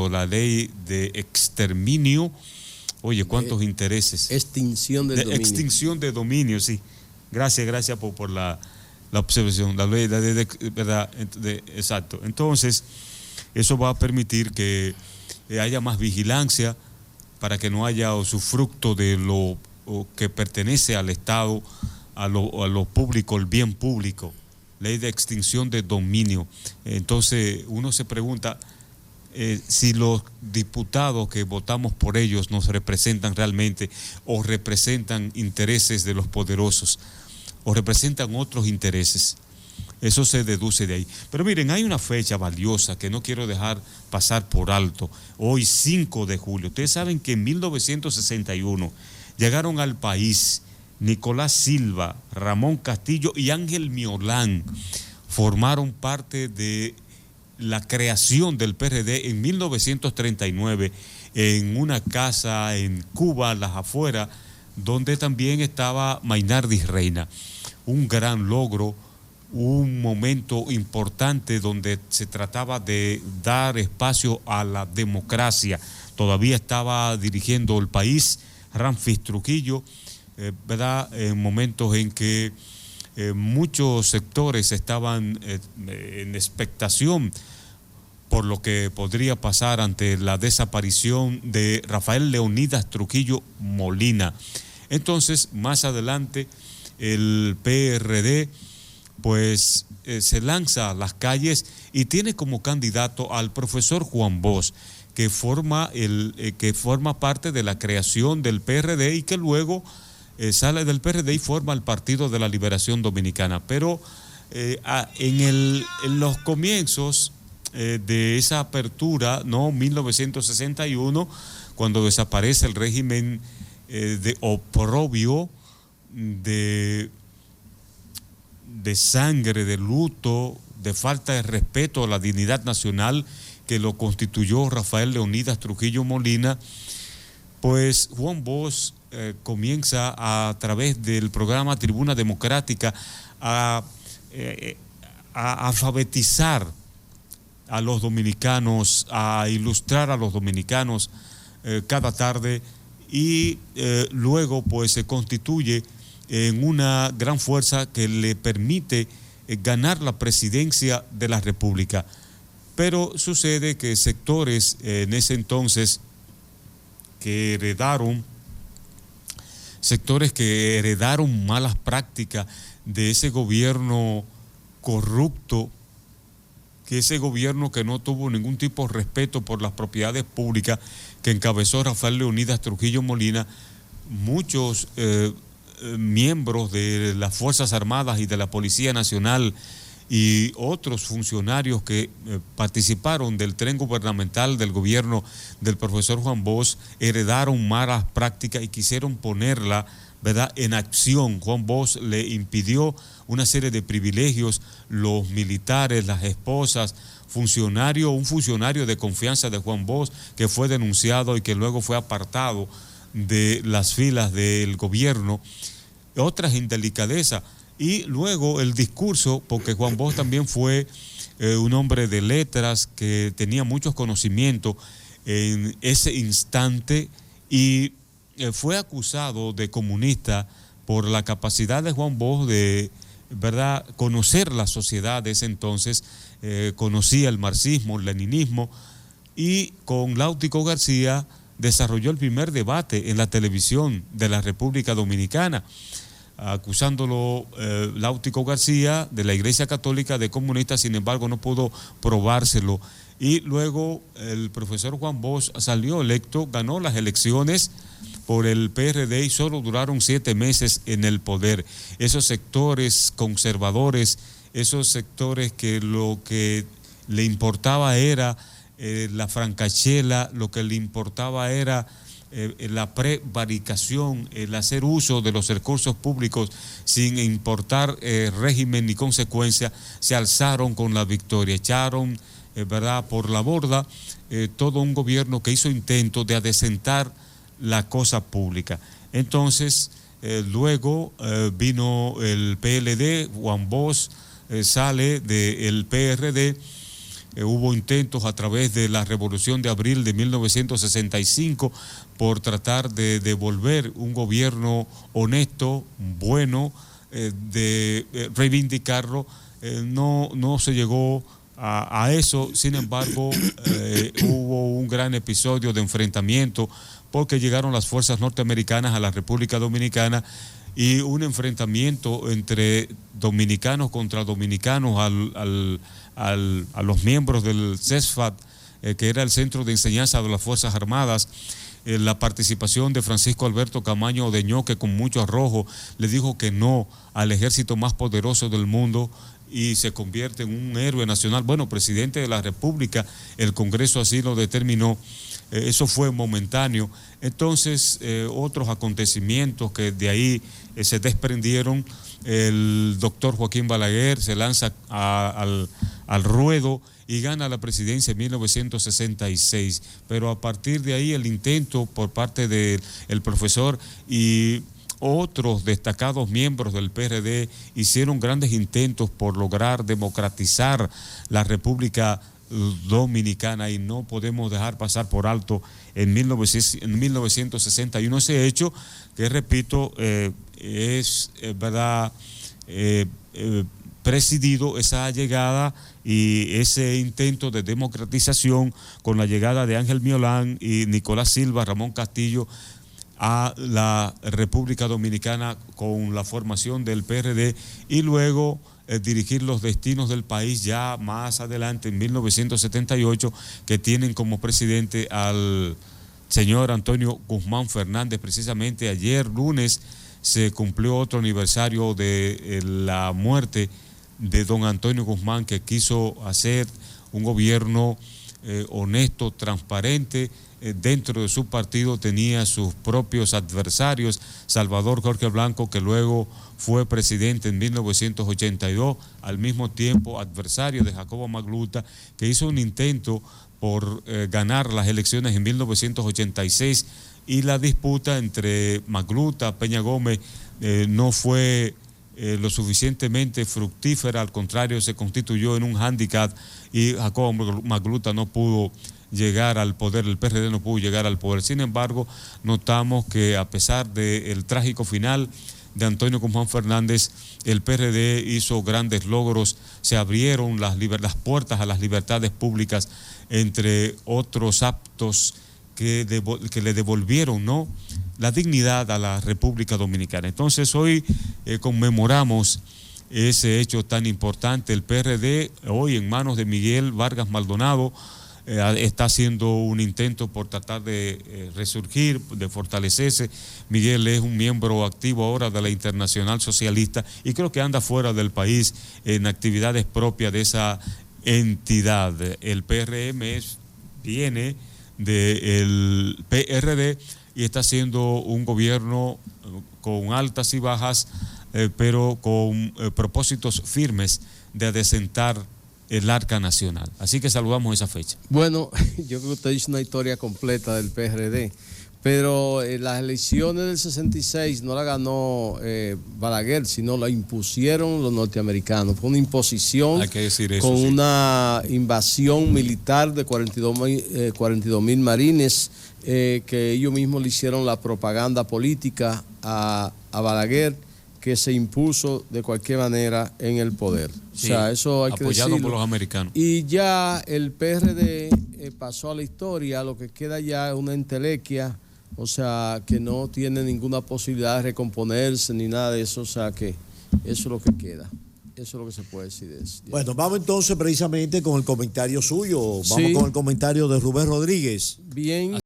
cuando la ley de exterminio, oye, cuántos intereses. Extinción del dominio. Extinción de dominio, sí. Gracias por la observación, la ley de verdad, exacto. Entonces, eso va a permitir que haya más vigilancia para que no haya usufructo de lo que pertenece al Estado, a lo público, el bien público. Ley de extinción de dominio. Entonces, uno se pregunta si los diputados que votamos por ellos nos representan realmente o representan intereses de los poderosos o representan otros intereses. Eso se deduce de ahí. Pero miren, hay una fecha valiosa que no quiero dejar pasar por alto. Hoy, 5 de julio. Ustedes saben que en 1961 llegaron al país Nicolás Silva, Ramón Castillo y Ángel Miolán. Formaron parte de la creación del PRD en 1939 en una casa en Cuba, las afueras, donde también estaba Maynardis Reina. Un gran logro, un momento importante donde se trataba de dar espacio a la democracia. Todavía estaba dirigiendo el país Ramfis Trujillo, ¿verdad? En momentos en que muchos sectores estaban en expectación por lo que podría pasar ante la desaparición de Rafael Leonidas Trujillo Molina. Entonces, más adelante, el PRD pues se lanza a las calles y tiene como candidato al profesor Juan Bosch, que forma parte de la creación del PRD y que luego sale del PRD y forma el Partido de la Liberación Dominicana. Pero en los comienzos de esa apertura, ¿no? 1961, cuando desaparece el régimen de oprobio, de sangre, de luto, de falta de respeto a la dignidad nacional que lo constituyó Rafael Leonidas Trujillo Molina, pues Juan Bosch comienza a través del programa Tribuna Democrática a alfabetizar a los dominicanos, a ilustrar a los dominicanos cada tarde y luego pues se constituye en una gran fuerza que le permite ganar la presidencia de la República. Pero sucede que sectores en ese entonces que heredaron malas prácticas de ese gobierno corrupto, que ese gobierno que no tuvo ningún tipo de respeto por las propiedades públicas que encabezó Rafael Leonidas Trujillo Molina, muchos miembros de las Fuerzas Armadas y de la Policía Nacional y otros funcionarios que participaron del tren gubernamental del gobierno del profesor Juan Bosch heredaron malas prácticas y quisieron ponerla, ¿verdad?, en acción. Juan Bosch le impidió una serie de privilegios, los militares, las esposas, un funcionario de confianza de Juan Bosch que fue denunciado y que luego fue apartado de las filas del gobierno, otras indelicadezas. Y luego el discurso, porque Juan Bosch también fue un hombre de letras que tenía muchos conocimientos en ese instante y fue acusado de comunista por la capacidad de Juan Bosch de, ¿verdad?, conocer la sociedad de ese entonces, conocía el marxismo, el leninismo, y con Láutico García desarrolló el primer debate en la televisión de la República Dominicana, acusándolo Láutico García de la Iglesia Católica de comunista. Sin embargo no pudo probárselo, y luego el profesor Juan Bosch salió electo, ganó las elecciones por el PRD y solo duraron 7 meses en el poder. Esos sectores conservadores, esos sectores que lo que le importaba era la francachela, lo que le importaba era la prevaricación, el hacer uso de los recursos públicos sin importar régimen ni consecuencia, se alzaron con la victoria, echaron ¿verdad?, por la borda todo un gobierno que hizo intento de adecentar la cosa pública. Entonces, luego vino el PLD, Juan Bosch sale del PRD hubo intentos a través de la Revolución de Abril de 1965 por tratar de devolver un gobierno honesto, bueno, de reivindicarlo. No se llegó a eso. Sin embargo, hubo un gran episodio de enfrentamiento porque llegaron las fuerzas norteamericanas a la República Dominicana y un enfrentamiento entre dominicanos contra dominicanos a los miembros del CESFAT, que era el Centro de Enseñanza de las Fuerzas Armadas. La participación de Francisco Alberto Camaño Odeñó, que con mucho arrojo le dijo que no al ejército más poderoso del mundo y se convierte en un héroe nacional. Bueno, presidente de la República, el Congreso así lo determinó. Eso fue momentáneo. Entonces, otros acontecimientos que de ahí se desprendieron, el doctor Joaquín Balaguer se lanza al ruedo y gana la presidencia en 1966. Pero a partir de ahí el intento por parte del profesor y otros destacados miembros del PRD hicieron grandes intentos por lograr democratizar la República Dominicana y no podemos dejar pasar por alto en 1961 ese hecho que, repito, es verdad, presidido esa llegada y ese intento de democratización con la llegada de Ángel Miolán y Nicolás Silva, Ramón Castillo a la República Dominicana con la formación del PRD y luego dirigir los destinos del país ya más adelante en 1978, que tienen como presidente al señor Antonio Guzmán Fernández. Precisamente ayer lunes se cumplió otro aniversario de la muerte de don Antonio Guzmán, que quiso hacer un gobierno honesto, transparente. Dentro de su partido tenía sus propios adversarios, Salvador Jorge Blanco, que luego fue presidente en 1982, al mismo tiempo adversario de Jacobo Magluta, que hizo un intento por ganar las elecciones en 1986, y la disputa entre Magluta, Peña Gómez, no fue lo suficientemente fructífera, al contrario, se constituyó en un hándicap y Jacobo Magluta no pudo llegar al poder, el PRD no pudo llegar al poder. Sin embargo, notamos que a pesar del trágico final de Antonio Guzmán Fernández, el PRD hizo grandes logros, se abrieron las puertas a las libertades públicas, entre otros actos que le devolvieron, ¿no?, la dignidad a la República Dominicana. Entonces hoy conmemoramos ese hecho tan importante. El PRD hoy en manos de Miguel Vargas Maldonado está haciendo un intento por tratar de resurgir, de fortalecerse. Miguel es un miembro activo ahora de la Internacional Socialista y creo que anda fuera del país en actividades propias de esa entidad. El PRM viene del PRD y está haciendo un gobierno con altas y bajas, pero con propósitos firmes de adecentar el arca nacional. Así que saludamos esa fecha. Bueno, yo creo que usted hizo una historia completa del PRD, pero las elecciones del 66 no la ganó Balaguer, sino la impusieron los norteamericanos. Fue una imposición. Hay que decir eso, con una invasión militar de 42.000 marines, que ellos mismos le hicieron la propaganda política a Balaguer, que se impuso de cualquier manera en el poder. Sí, o sea, eso hay que decirlo. Apoyado por los americanos. Y ya el PRD pasó a la historia, lo que queda ya es una entelequia, o sea, que no tiene ninguna posibilidad de recomponerse ni nada de eso, o sea, que eso es lo que queda. Eso es lo que se puede decir de eso. Bueno, vamos entonces precisamente con el comentario suyo, vamos con el comentario de Rubén Rodríguez. Bien.